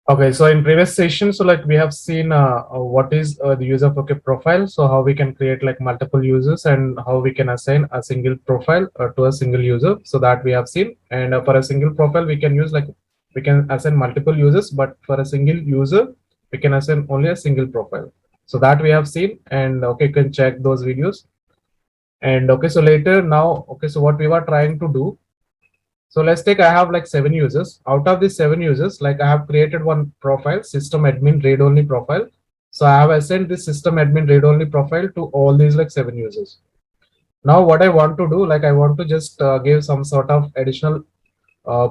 Okay, so in previous session, so like we have seen what is the user of okay profile. So how we can create like multiple users and how we can assign a single profile to a single user. So that we have seen. And for a single profile, we can use like we can assign multiple users, but for a single user, we can assign only a single profile. So that we have seen, and okay, you can check those videos. And okay, so later now, okay, so what we were trying to do, so let's take I have like 7 users. Out of these 7 users, like I have created one profile, system admin read only profile. So I have assigned this system admin read only profile to all these like 7 users. Now what I want to do, like I want to just give some sort of additional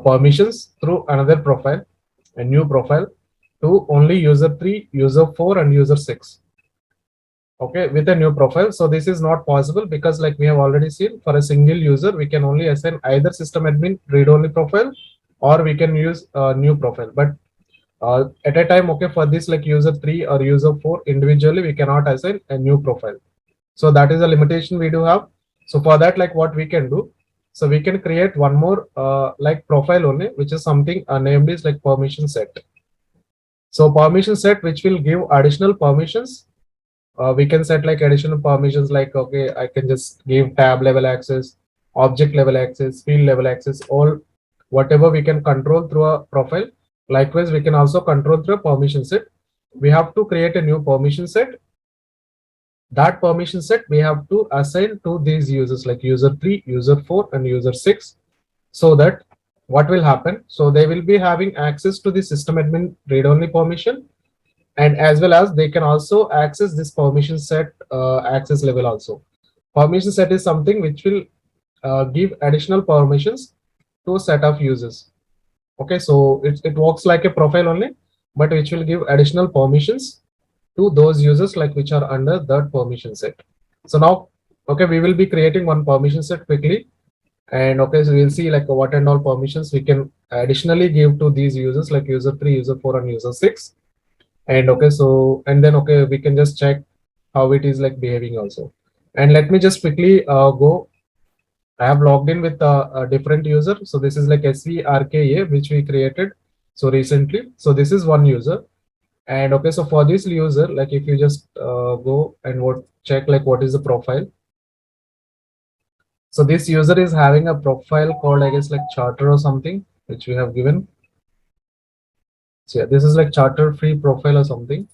permissions through another profile, a new profile to only user 3, user 4, and user 6. Okay, with a new profile. So this is not possible because like we have already seen, for a single user we can only assign either system admin read only profile, or we can use a new profile. But at a time, okay, for this like user 3 or user 4 individually we cannot assign a new profile. So that is a limitation we do have. So for that, like what we can do, so we can create one more like profile only, which is something named is like permission set. So permission set which will give additional permissions. We can set like additional permissions, like okay, I can just give tab level access, object level access, field level access, all whatever we can control through a profile. Likewise, we can also control through a permission set. We have to create a new permission set. That permission set we have to assign to these users like user 3, user 4, and user 6, so that what will happen, so they will be having access to the system admin read only permission, and as well as they can also access this permission set access level also. Permission set is something which will give additional permissions to a set of users. Okay, so it works like a profile only, but which will give additional permissions to those users like which are under that permission set. So now, okay, we will be creating one permission set quickly, and okay, so we'll see like what and all permissions we can additionally give to these users like user 3, user 4, and user 6. And okay, so and then okay, we can just check how it is like behaving also. And let me just quickly go. I have logged in with a different user. So this is like SVRKA, which we created so recently. So this is one user. And okay, so for this user, like if you just go and what check like what is the profile. So this user is having a profile called I guess like charter or something, which we have given. So yeah, this is like charter free profile or something.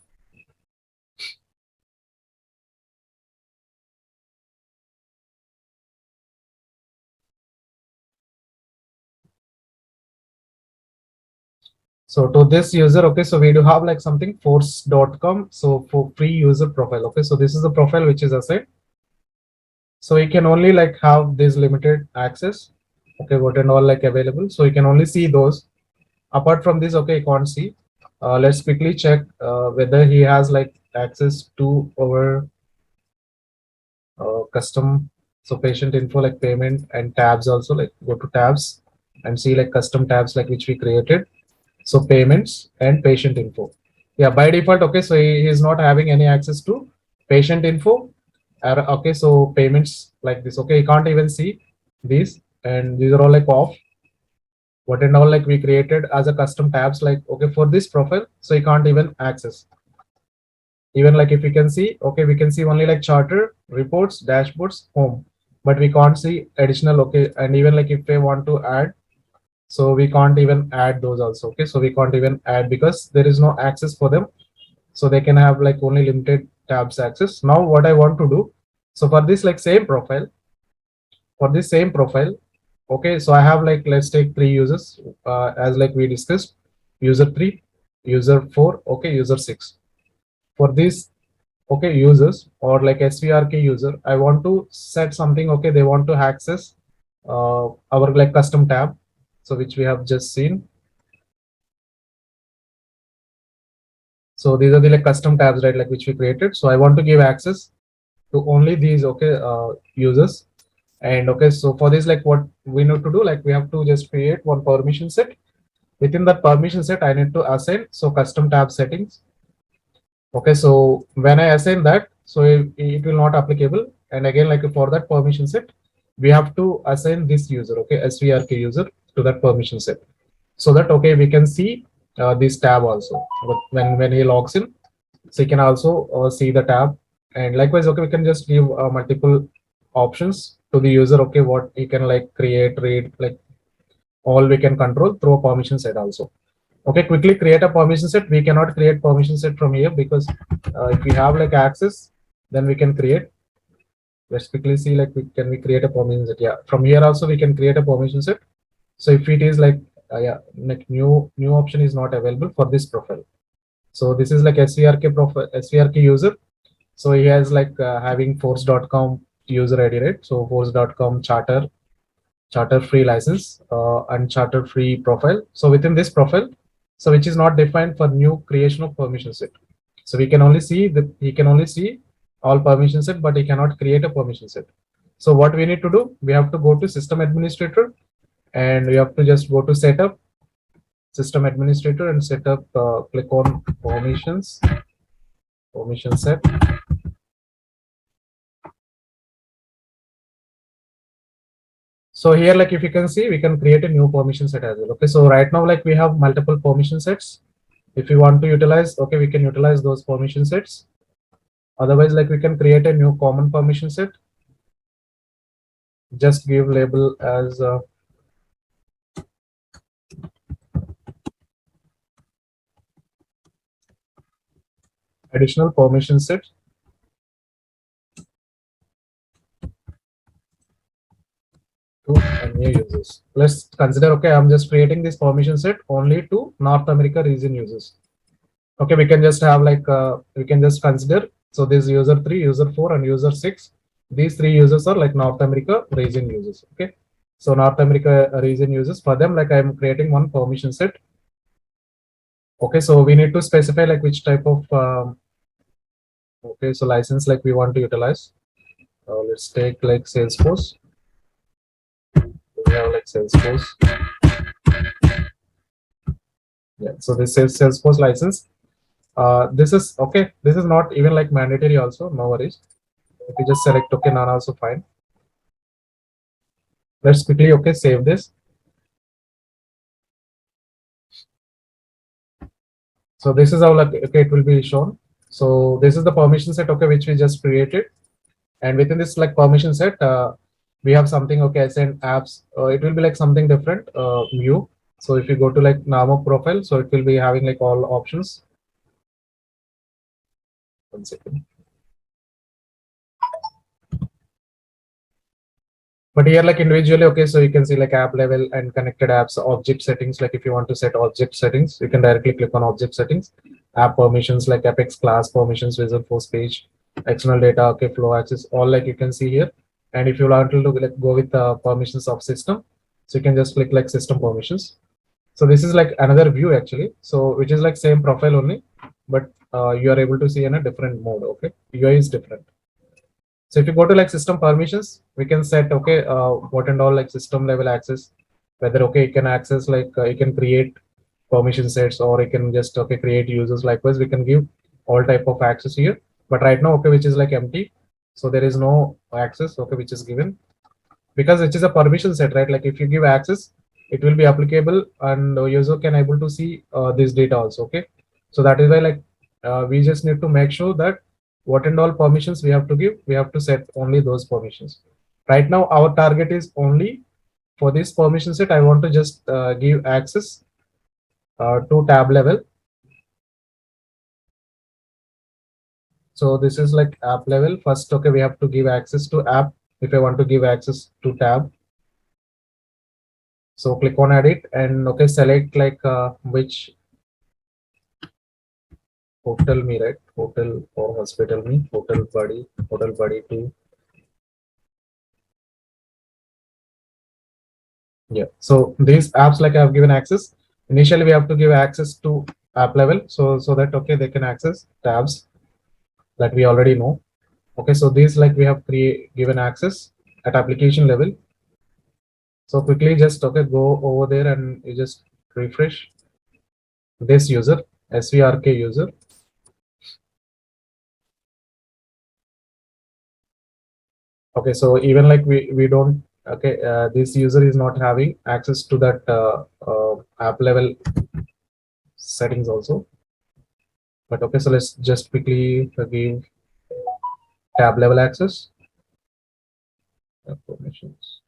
So to this user, okay, so we do have like something force.com. So for free user profile, okay, so this is the profile which is assigned. So you can only like have this limited access, okay, what and all like available. So you can only see those. Apart from this, okay, you can't see. Let's quickly check whether he has like access to our custom. So patient info like payment and tabs also, like go to tabs and see like custom tabs like which we created. So payments and patient info. Yeah, by default, okay, so he is not having any access to patient info. Okay, so payments like this, okay, you can't even see these, and these are all like off. What and all like we created as a custom tabs, like okay, for this profile, so you can't even access. Even like if you can see, okay, we can see only like charter, reports, dashboards, home, but we can't see additional, okay, and even like if they want to add, so we can't even add those also. Okay, so we can't even add because there is no access for them, so they can have like only limited tabs access. Now what I want to do, so for this like same profile, for this same profile, okay, so I have like, let's take 3 users as like we discussed, user 3, user 4, okay, user 6. For these, okay, users or like SVRK user, I want to set something, okay, they want to access our like custom tab, so which we have just seen. So these are the like custom tabs, right, like which we created. So I want to give access to only these, okay, users. And okay, so for this, like what we need to do, like we have to just create one permission set. Within that permission set, I need to assign so custom tab settings. Okay, so when I assign that, so it will not applicable. And again, like for that permission set, we have to assign this user, okay, SVRK user to that permission set, so that okay, we can see this tab also. But when he logs in, so you can also see the tab. And likewise, okay, we can just give multiple options to the user. Okay, what he can like create, read, like all we can control through a permission set also. Okay, quickly create a permission set. We cannot create permission set from here because if we have like access, then we can create. Let's quickly see like can we create a permission set. Yeah, from here also we can create a permission set. So if it is like yeah, like new option is not available for this profile. So this is like SVRK profile, SVRK user. So he has like having force.com user ID, right? So force.com charter free license and charter free profile. So within this profile, so which is not defined for new creation of permission set. So we can only see that he can only see all permission set, but he cannot create a permission set. So what we need to do, we have to go to system administrator and we have to just go to setup system administrator and set up, click on permission set. So here, like if you can see, we can create a new permission set as well. Okay, so right now, like we have multiple permission sets. If you want to utilize, okay, we can utilize those permission sets. Otherwise, like we can create a new common permission set. Just give label as additional permission set. To new users. Let's consider, okay, I'm just creating this permission set only to North America region users. Okay, we can just have like we can just consider, so this user 3, user 4 and user 6, these three users are like North America region users. Okay, so North America region users, for them like I'm creating one permission set. Okay, so we need to specify like which type of okay, so license like we want to utilize. Let's take like Salesforce. We have like Salesforce. Yeah, so this is Salesforce license. This is okay, this is not even like mandatory also, no worries. If you just select okay, none also fine. Let's quickly okay, save this. So this is how like okay, it will be shown. So this is the permission set, okay, which we just created. And within this like permission set, we have something, okay, send apps. It will be like something different view. So if you go to like Namok profile, so it will be having like all options. 1 second. But here like individually, okay, so you can see like app level and connected apps, object settings. Like if you want to set object settings, you can directly click on object settings, app permissions like Apex class permissions, Visualforce page, external data, okay, flow access, all like you can see here. And if you want to look, like go with the permissions of system, so you can just click like system permissions. So this is like another view actually. So which is like same profile only, but you are able to see in a different mode. Okay, UI is different. So if you go to like system permissions, we can set okay what and all like system level access, whether okay you can access like you can create permission sets or you can just okay create users. Likewise, we can give all type of access here. But right now, okay, which is like empty, so there is no access okay which is given because it is a permission set, right? Like if you give access, it will be applicable and the user can able to see this data also. Okay, so that is why like we just need to make sure that what and all permissions we have to give, we have to set only those permissions. Right now our target is only for this permission set. I want to just give access to tab level. So this is like app level. First, okay, we have to give access to app. If I want to give access to tab, so click on edit and okay, select like which hotel me, right? Hotel or hospital me, hotel buddy 2. Yeah, so these apps like I've given access. Initially we have to give access to app level, so that okay they can access tabs that we already know. Okay, so these like we have given access at application level. So quickly just okay go over there and you just refresh this user, SVRK user. Okay, so even like we don't okay this user is not having access to that app level settings also. But okay, so let's just quickly give tab level access, permissions.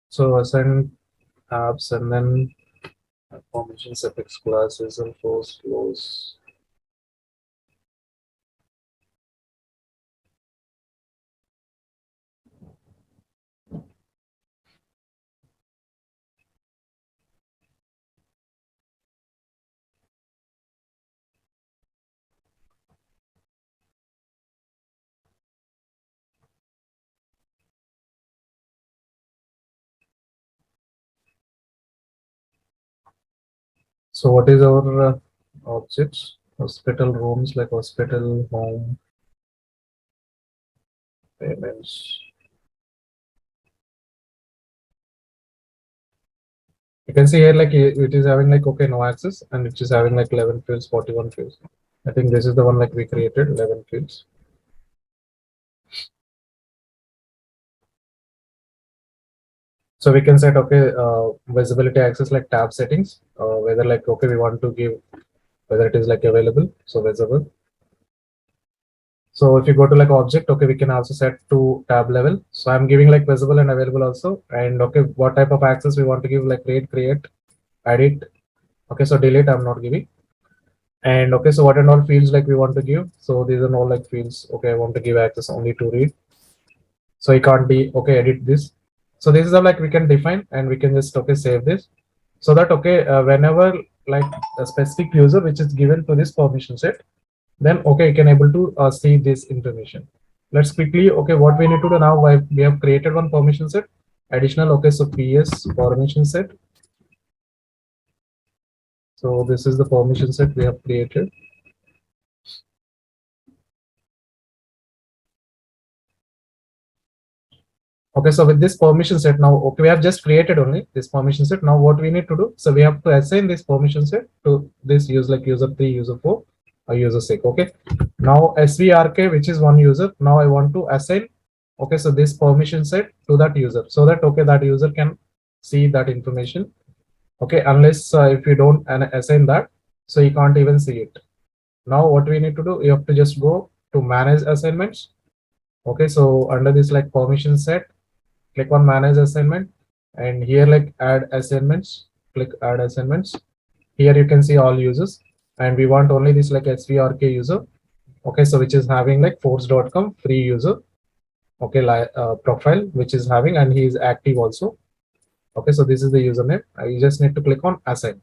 So assign tabs and then permissions, effects, classes, and flows. So what is our objects? Hospital rooms, like hospital, home, payments. You can see here like it is having like okay, no access, and it is having like 11 fields, 41 fields. I think this is the one like we created, 11 fields. So we can set okay, visibility access like tab settings, whether like okay we want to give whether it is like available, so visible. So if you go to like object, okay, we can also set to tab level. So I'm giving like visible and available also. And okay, what type of access we want to give, like read, create, edit. Okay, so delete I'm not giving. And okay, so what and all fields like we want to give. So these are all like fields. Okay, I want to give access only to read. So it can't be okay, edit this. So this is how like we can define, and we can just okay save this. So that okay, whenever like a specific user which is given to this permission set, then okay, you can able to see this information. Let's quickly okay, what we need to do now, we have created one permission set additional. Okay, so ps permission set. So this is the permission set we have created. Okay, so with this permission set now, okay, we have just created only this permission set. Now what we need to do, so we have to assign this permission set to this user, like user 3, user 4, or user 6. Okay, now SVRK, which is one user, now I want to assign okay, so this permission set to that user, so that okay, that user can see that information. Okay, unless if you don't assign that, so you can't even see it. Now what we need to do, you have to just go to manage assignments. Okay, so under this like permission set, click on manage assignment, and here like add assignments, click add assignments. Here you can see all users, and we want only this like SVRK user. Okay, so which is having like force.com free user. Okay, profile which is having, and he is active also. Okay, so this is the username. You just need to click on assign,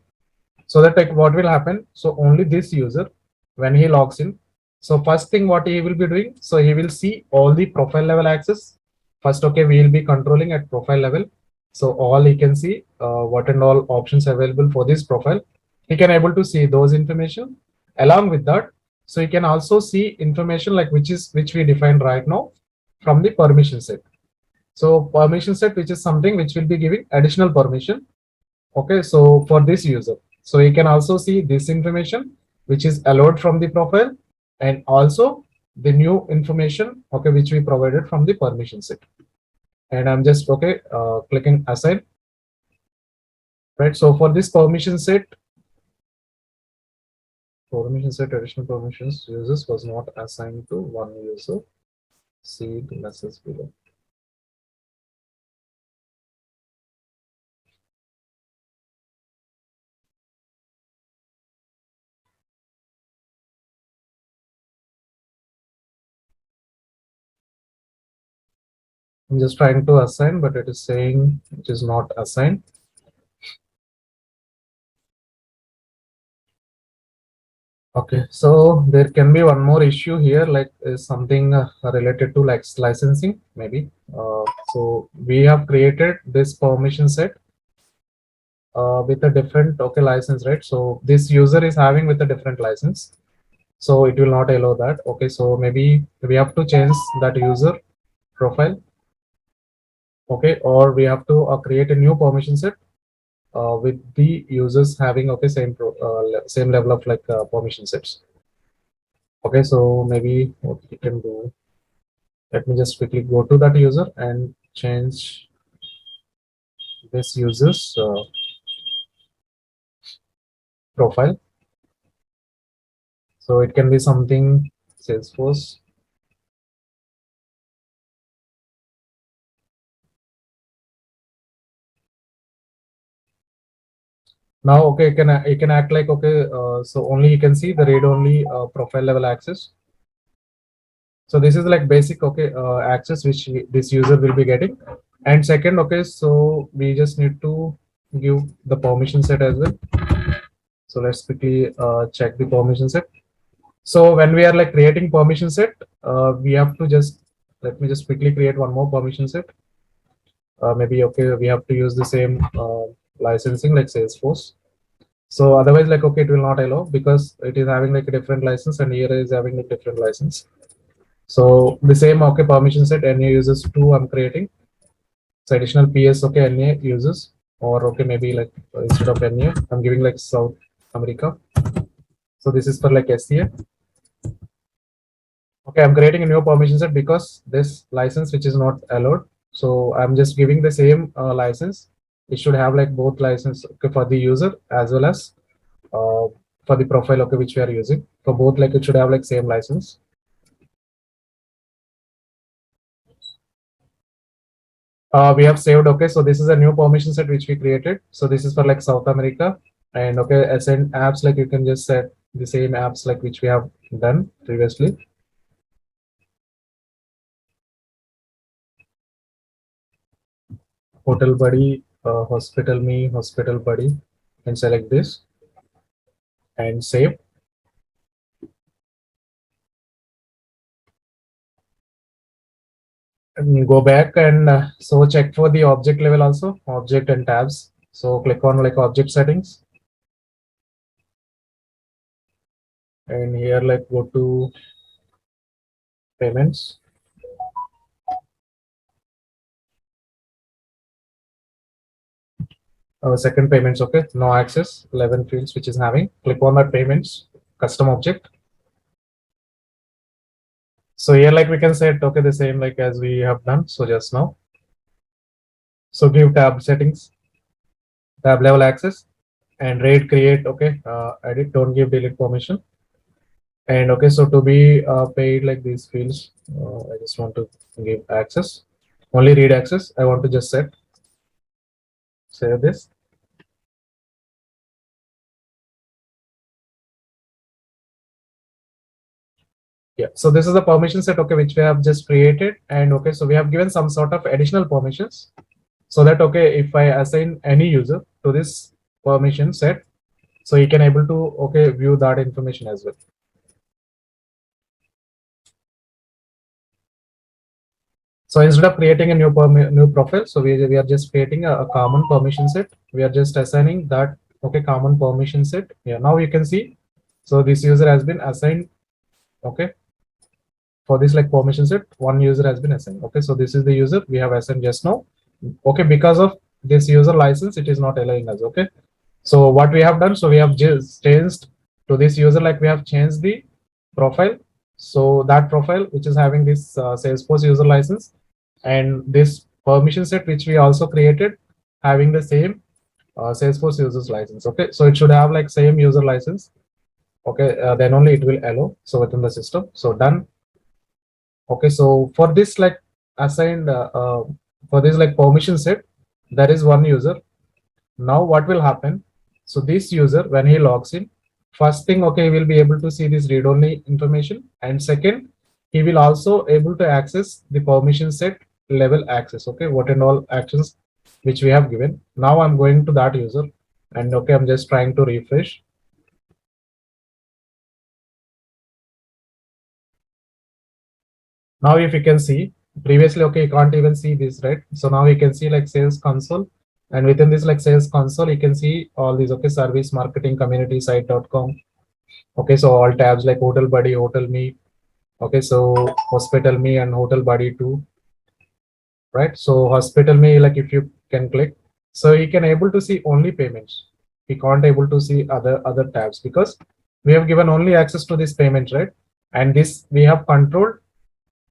so that like what will happen, so only this user when he logs in, so first thing what he will be doing, so he will see all the profile level access first. Okay, we will be controlling at profile level, so all he can see what and all options available for this profile, he can able to see those information. Along with that, so he can also see information like which we defined right now from the permission set. So permission set, which is something which will be giving additional permission. Okay, so for this user, so you can also see this information which is allowed from the profile, and also the new information okay which we provided from the permission set. And I'm just okay clicking assign. Right, so for this permission set additional permissions users was not assigned to one user. See the message below. I'm just trying to assign, but it is saying it is not assigned. Okay, so there can be one more issue here, like is something related to like licensing, maybe. So we have created this permission set with a different license, right? So this user is having with a different license, so it will not allow that. Okay, so maybe we have to change that user profile. Okay, or we have to create a new permission set with the users having same level of like permission sets. Okay, so maybe what we can do, let me just quickly go to that user and change this user's profile. So it can be something Salesforce. Now, okay, it can act like, okay, so only you can see the read only profile level access. So this is like basic, okay, access which this user will be getting. And second, okay, so we just need to give the permission set as well. So let's quickly check the permission set. So when we are like creating permission set, we have to just, let me just quickly create one more permission set. Maybe, okay, we have to use the same licensing like Salesforce. So otherwise, like, okay, it will not allow because it is having like a different license and here is having a different license. So the same, okay, permission set NA users 2 I'm creating. So additional PS, okay, NA users, or okay, maybe like instead of NA, I'm giving like South America. So this is for like SCA. Okay, I'm creating a new permission set because this license which is not allowed. So I'm just giving the same license. It should have like both license, okay, for the user as well as for the profile, okay, which we are using. For both, like it should have like same license. We have saved, okay, so this is a new permission set which we created. So this is for like South America, and okay, ascend apps, like you can just set the same apps like which we have done previously. Hotel buddy, hospital me, hospital buddy, and select this and save. And go back and so check for the object level also, object and tabs. So click on like object settings, and here like go to payments. Second payments, okay, no access, 11 fields which is having. Click on that payments, custom object. So here like we can set, okay, the same like as we have done so just now. So give tab settings, tab level access, and rate create, okay, edit, don't give delete permission. And okay, so to be paid like these fields, I just want to give access, only read access. I want to just set, save this. Yeah, so this is the permission set, okay, which we have just created. And okay, so we have given some sort of additional permissions so that, okay, if I assign any user to this permission set, so he can able to, okay, view that information as well. So instead of creating a new profile, so we are just creating a common permission set. We are just assigning that, okay, common permission set. Yeah, now you can see, so this user has been assigned, okay, for this like permission set, one user has been assigned. Okay, so this is the user we have assigned just now. Okay, because of this user license, it is not allowing us. Okay, so what we have done, so we have just changed to this user, like we have changed the profile. So that profile which is having this Salesforce user license, and this permission set which we also created having the same Salesforce users license. Okay, so it should have like same user license. Okay, then only it will allow. So within the system, so done. Okay, so for this like assigned for this like permission set, there is one user. Now what will happen? So this user, when he logs in, first thing, okay, he will be able to see this read-only information, and second, he will also able to access the permission set level access. Okay, what and all actions which we have given. Now I'm going to that user, and okay, I'm just trying to refresh. Now if you can see, previously, okay, you can't even see this, right? So now you can see like sales console, and within this like sales console, you can see all these, okay, service, marketing, community, site.com. Okay, so all tabs like Hotel Buddy, Hotel Me. Okay, so Hospital Me and Hotel Buddy too, right? So Hospital Me, like if you can click, so you can able to see only payments. We can't able to see other tabs because we have given only access to this payment, right? And this we have controlled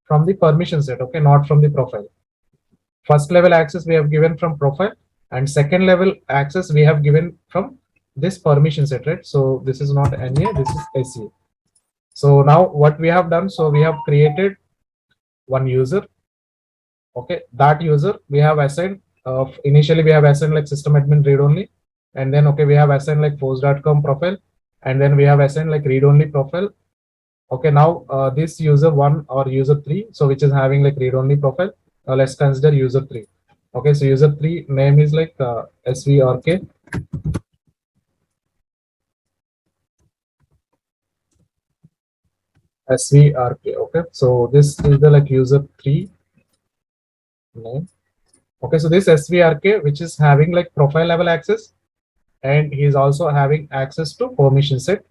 from the permission set, okay, not from the profile. First level access we have given from profile, and second level access we have given from this permission set, right? So this is not NA, this is SE. So now what we have done, so we have created one user. Okay, that user we have assigned, initially we have assigned like system admin read only, and then okay, we have assigned like force.com profile, and then we have assigned like read only profile. Okay, now this user 1 or user 3, so which is having like read only profile, let's consider user 3. Okay, so user 3 name is like SVRK. SVRK. Okay, so this is the like user 3 name. Okay, so this SVRK, which is having like profile level access, and he is also having access to permission set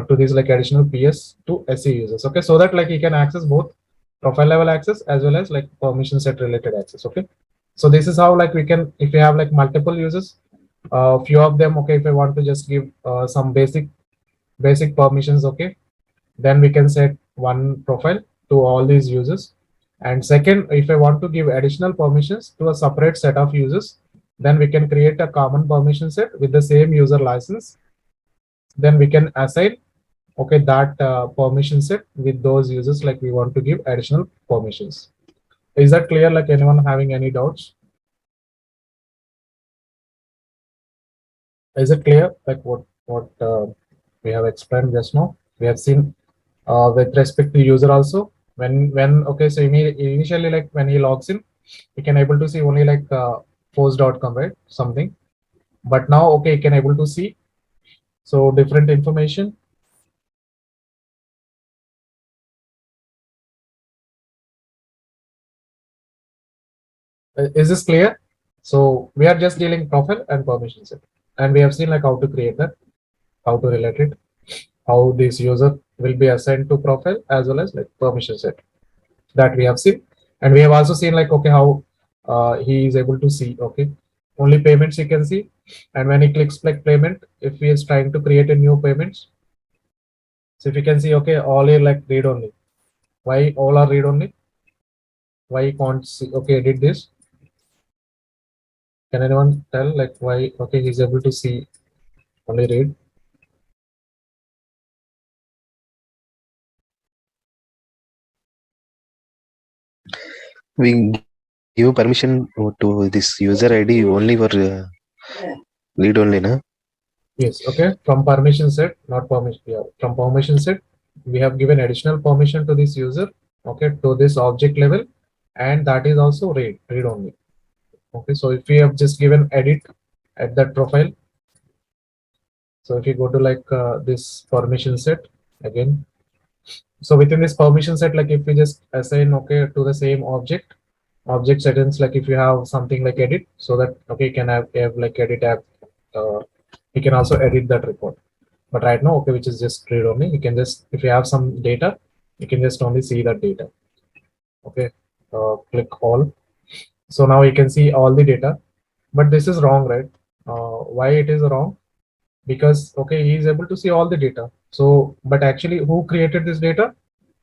to these like additional PS to SE users. Okay, so that like he can access both profile level access as well as like permission set related access. Okay, so this is how like we can, if we have like multiple users, few of them, okay, if I want to just give some basic permissions, okay, then we can set one profile to all these users. And second, if I want to give additional permissions to a separate set of users, then we can create a common permission set with the same user license. Then we can assign, okay, that permission set with those users like we want to give additional permissions. Is that clear? Like anyone having any doubts? Is it clear? Like what we have explained just now? We have seen with respect to user also. When okay, so initially like when he logs in, he can able to see only like force.com, right? Something. But now okay, he can able to see so different information. Is this clear? So we are just dealing profile and permission set, and we have seen like how to create that, how to relate it, how this user will be assigned to profile as well as like permission set, that we have seen. And we have also seen like okay how he is able to see, okay, only payments he can see. And when he clicks like payment, if he is trying to create a new payments, so if you can see, okay, all are like read only. Why all are read only? Why you can't see? Okay, edit this. Can anyone tell like why? Okay, he's able to see only read. We give permission to this user ID only for read only, na? Yes, okay. From permission set, not permission. Yeah, from permission set, we have given additional permission to this user, okay, to this object level, and that is also read only. Okay, so if we have just given edit at that profile, so if you go to like this permission set again, so within this permission set, like if we just assign okay to the same object settings, like if you have something like edit, so that okay you can have like edit app, you can also edit that report. But right now, okay, which is just read only, you can just, if you have some data, you can just only see that data. Okay, click all. So now you can see all the data, but this is wrong, right? Why it is wrong? Because okay, he is able to see all the data. So, but actually, who created this data?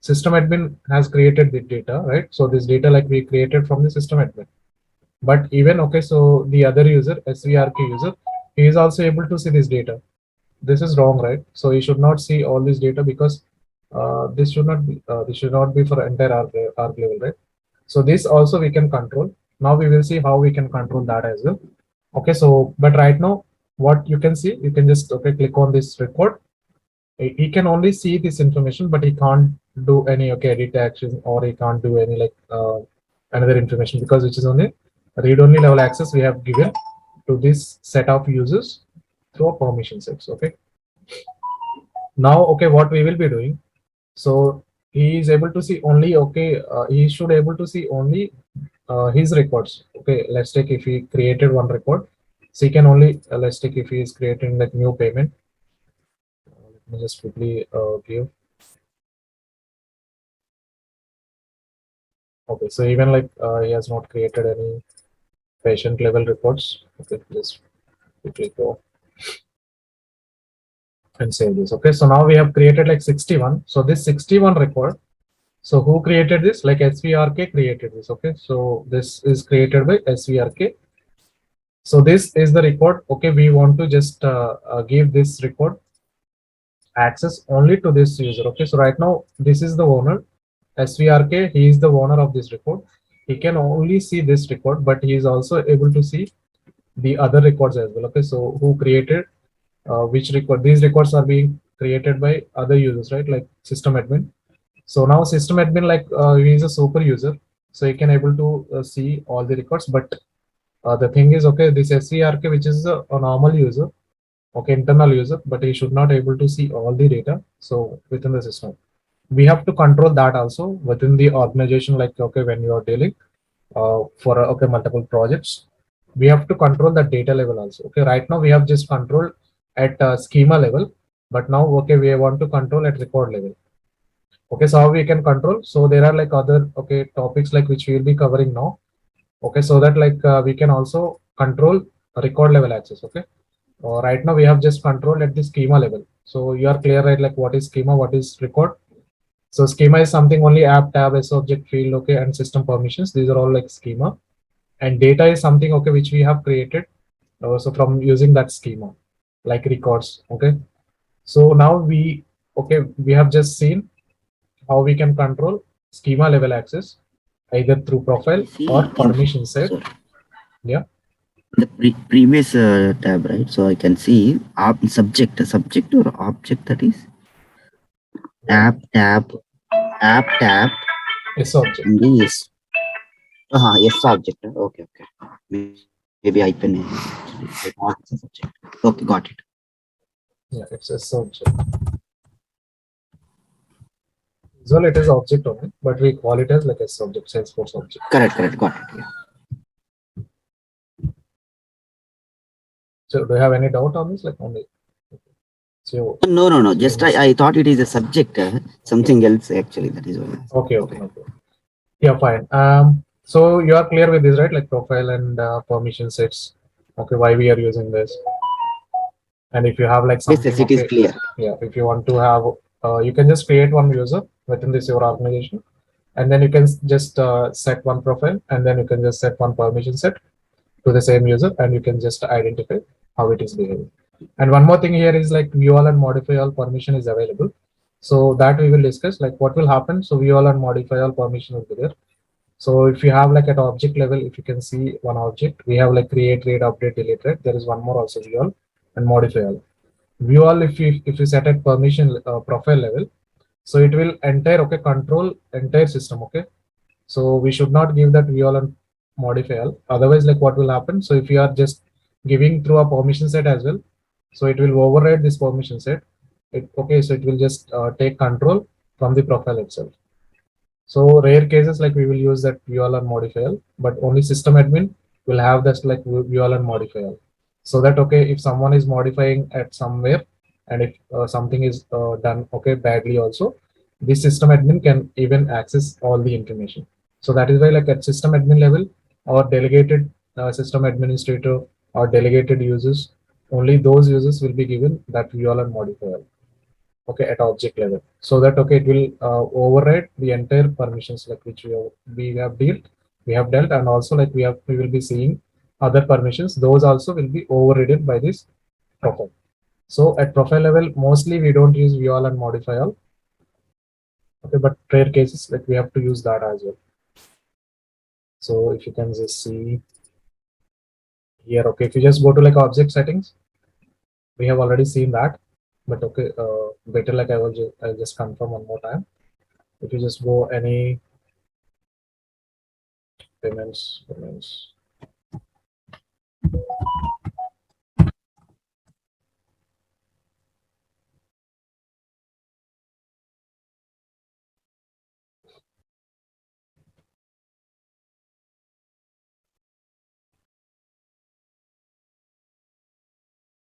System admin has created the data, right? So this data like we created from the system admin. But even okay, so the other user, SVRK user, he is also able to see this data. This is wrong, right? So you should not see all this data because this should not be for entire arc level, right? So this also we can control. Now we will see how we can control that as well. Okay, so but right now what you can see, you can just okay click on this record. He can only see this information, but he can't do any okay edit action, or he can't do any like another information, because which is only read-only level access we have given to this set of users through a permission sets. Okay. Now, okay, what we will be doing. So he is able to see only, okay, he should able to see only his records. Okay, let's take if he created one record, so he can only let's take if he is creating like new payment. Let me just quickly give. Okay, so even like he has not created any patient level reports. Okay, just quickly go and save this. Okay, so now we have created like 61. So this 61 record. So who created this? Like SVRK created this. Okay, so this is created by SVRK. So this is the record. Okay, we want to just give this record access only to this user. Okay, so right now this is the owner, SVRK. He is the owner of this record. He can only see this record, but he is also able to see the other records as well. Okay, so who created which record? These records are being created by other users, right? Like system admin. So now system admin, like he is a super user, so he can able to see all the records. But the thing is, okay, this SVRK, which is a normal user, okay, internal user, but he should not able to see all the data. So within the system, we have to control that also within the organization. Like, okay, when you are dealing for okay multiple projects, we have to control the data level also. Okay, right now we have just controlled at schema level, but now okay we want to control at record level. Okay, so how we can control? So there are like other okay topics like which we will be covering now. Okay, so that like we can also control record level access. Okay, right now we have just control at the schema level. So you are clear, right? Like what is schema, what is record? So schema is something only app, tab, S object, field, okay, and system permissions. These are all like schema. And data is something okay which we have created. So from using that schema, like records. Okay. So now we okay we have just seen how we can control schema level access either through profile See, or permission set. sorry. Yeah. The previous tab, right? So I can see subject or object, that is Yeah. app tab. S object. And yes. Yes, subject. Okay. Maybe I can. Subject. Okay, got it. Yeah, it's S object. Well, it is object only, but we call it as like S object, Salesforce object. Correct. Got it. Yeah. So do you have any doubt on this? Like only. So No. Just I thought it is a subject, something else actually. That is why. okay. Yeah, fine. So you are clear with this, right? Like profile and permission sets. Okay, why we are using this? And if you have like something, Yes, it is clear. Yeah, if you want to have, you can just create one user within this your organization, and then you can just set one profile, and then you can just set one permission set to the same user, and you can just identify how it is behaving. And one more thing here is like view all and modify all permission is available. So that we will discuss like what will happen. So view all and modify all permission will be there. So if you have like at object level, if you can see one object, we have like create, read, update, delete, right? There is one more also view all and modify all. View all, if you set at permission profile level, so it will entire okay control entire system. Okay, so we should not give that view all and modify all. Otherwise, like what will happen? So if you are just giving through a permission set as well, so it will override this permission set. Okay, so it will just take control from the profile itself. So rare cases like we will use that VOL and modifier, but only system admin will have this like VOL and modifier. So that okay, if someone is modifying at somewhere, and if something is done okay badly also, the system admin can even access all the information. So that is why like at system admin level or delegated system administrator or delegated users, only those users will be given that VOL and modifier. Okay, at object level, so that okay it will override the entire permissions like which we have dealt, and also like we will be seeing other permissions, those also will be overridden by this profile. So at profile level mostly we don't use view all and modify all. Okay, but rare cases like we have to use that as well. So if you can just see here, okay, if you just go to like object settings, we have already seen that, but okay, better like I'll just confirm one more time. If you just go any payments.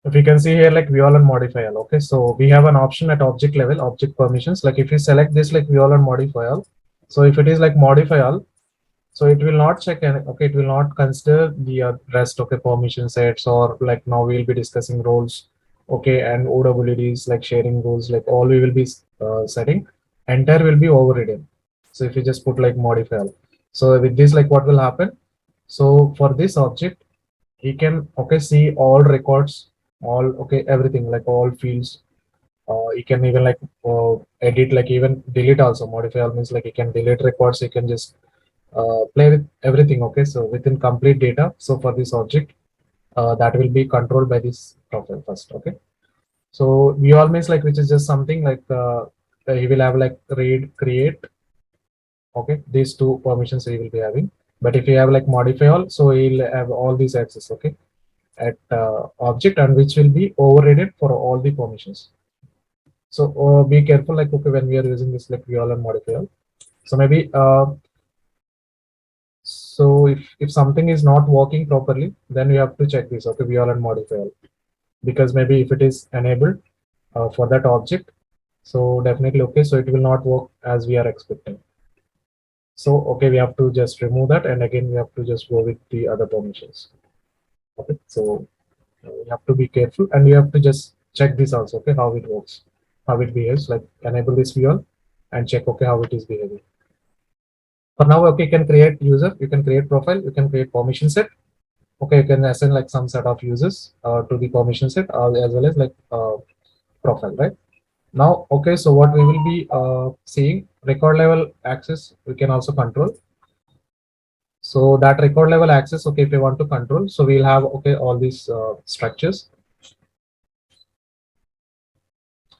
If you can see here, like view all and modify all. Okay, so we have an option at object level, object permissions. Like if you select this, like view all and modify all. So if it is like modify all, so it will not check any, okay, it will not consider the rest, okay, permission sets, or like now we'll be discussing roles, okay, and OWDs, like sharing rules, like all we will be setting, entire will be overridden. So if you just put like modify all, so with this, like what will happen? So for this object, he can, okay, see all records, all, okay, everything, like all fields. You can even like edit, like even delete also. Modify all means like you can delete records, you can just play with everything. Okay, so within complete data. So for this object, that will be controlled by this profile first. Okay, so we all means like, which is just something like he will have like read, create. Okay, these two permissions he will be having. But if you have like modify all, so he'll have all these access. Okay, at object, and which will be overridden for all the permissions. So be careful, like okay, when we are using this like view all and modify all. So maybe so if something is not working properly, then you have to check this, okay, view all and modify all, because maybe if it is enabled for that object, so definitely okay, so it will not work as we are expecting. So okay, we have to just remove that, and again we have to just go with the other permissions. Okay, so we have to be careful, and we have to just check this also, okay, how it works, how it behaves. Like enable this view all and check, okay, how it is behaving. For now, okay, you can create user, you can create profile, you can create permission set. Okay, you can assign like some set of users to the permission set as well as like profile, right? Now, okay, so what we will be seeing, record level access, we can also control. So that record level access, okay, if you want to control, so we'll have, okay, all these structures.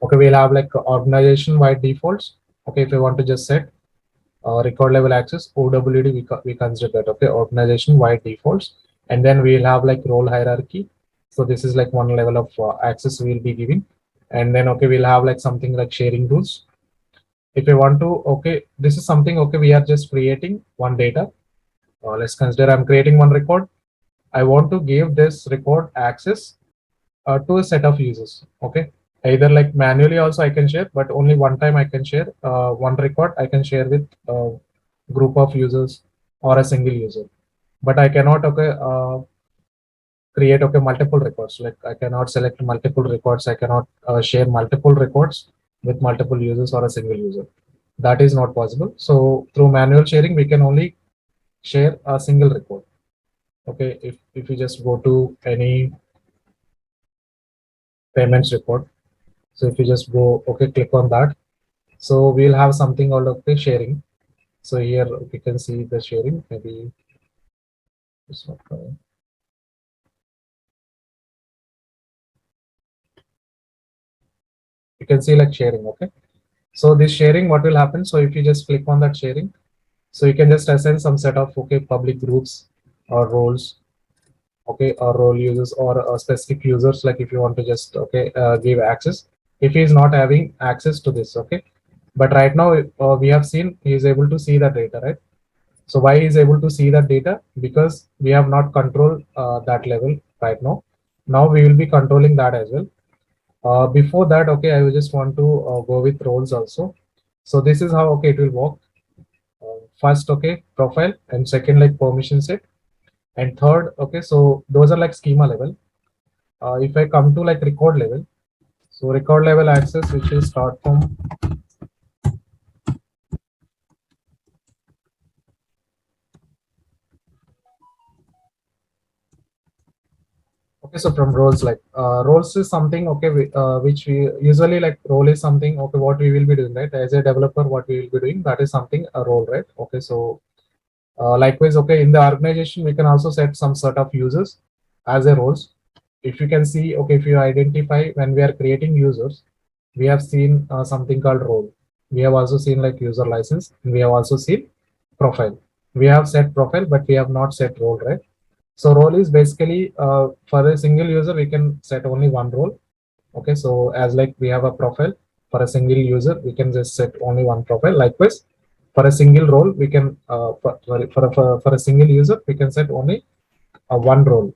Okay, we'll have like organization wide defaults. Okay, if you want to just set record level access, OWD, we consider that, okay, organization wide defaults. And then we'll have like role hierarchy. So this is like one level of access we'll be giving. And then, okay, we'll have like something like sharing rules. If you want to, okay, this is something, okay, we are just creating one data. Let's consider I'm creating one record. I want to give this record access to a set of users. Okay, either like manually also I can share, but only one time I can share one record I can share with a group of users or a single user. But I cannot, okay, create, okay, multiple records. Like I cannot select multiple records, I cannot share multiple records with multiple users or a single user. That is not possible. So through manual sharing, we can only share a single record. Okay, if you just go to any payments report, so if you just go, okay, click on that, so we'll have something called, okay, sharing. So here we can see the sharing. Maybe it's not coming. You can see like sharing. Okay, so this sharing, what will happen? So if you just click on that sharing, so you can just assign some set of, okay, public groups or roles, okay, or role users or specific users. Like if you want to just, okay, give access, if he is not having access to this, okay, but right now we have seen he is able to see the data, right? So why he is able to see that data? Because we have not controlled that level right now. Now we will be controlling that as well. Before that, okay, I just want to go with roles also. So this is how, okay, it will work. First, okay, profile, and second, like permission set, and third, okay, so those are like schema level. If I come to like record level, so record level access, which will start from, okay, so from roles, like roles is something, okay, which we usually like, role is something, okay, what we will be doing, right? As a developer, what we will be doing, that is something a role, right? Okay, so likewise, okay, in the organization, we can also set some sort of users as a roles. If you can see, okay, if you identify when we are creating users, we have seen something called role. We have also seen like user license, and we have also seen profile. we have set profile, but we have not set role, right? So role is basically for a single user, we can set only one role. Okay, so as like we have a profile for a single user, we can just set only one profile. Likewise, for a single role, we can for a single user, we can set only one role.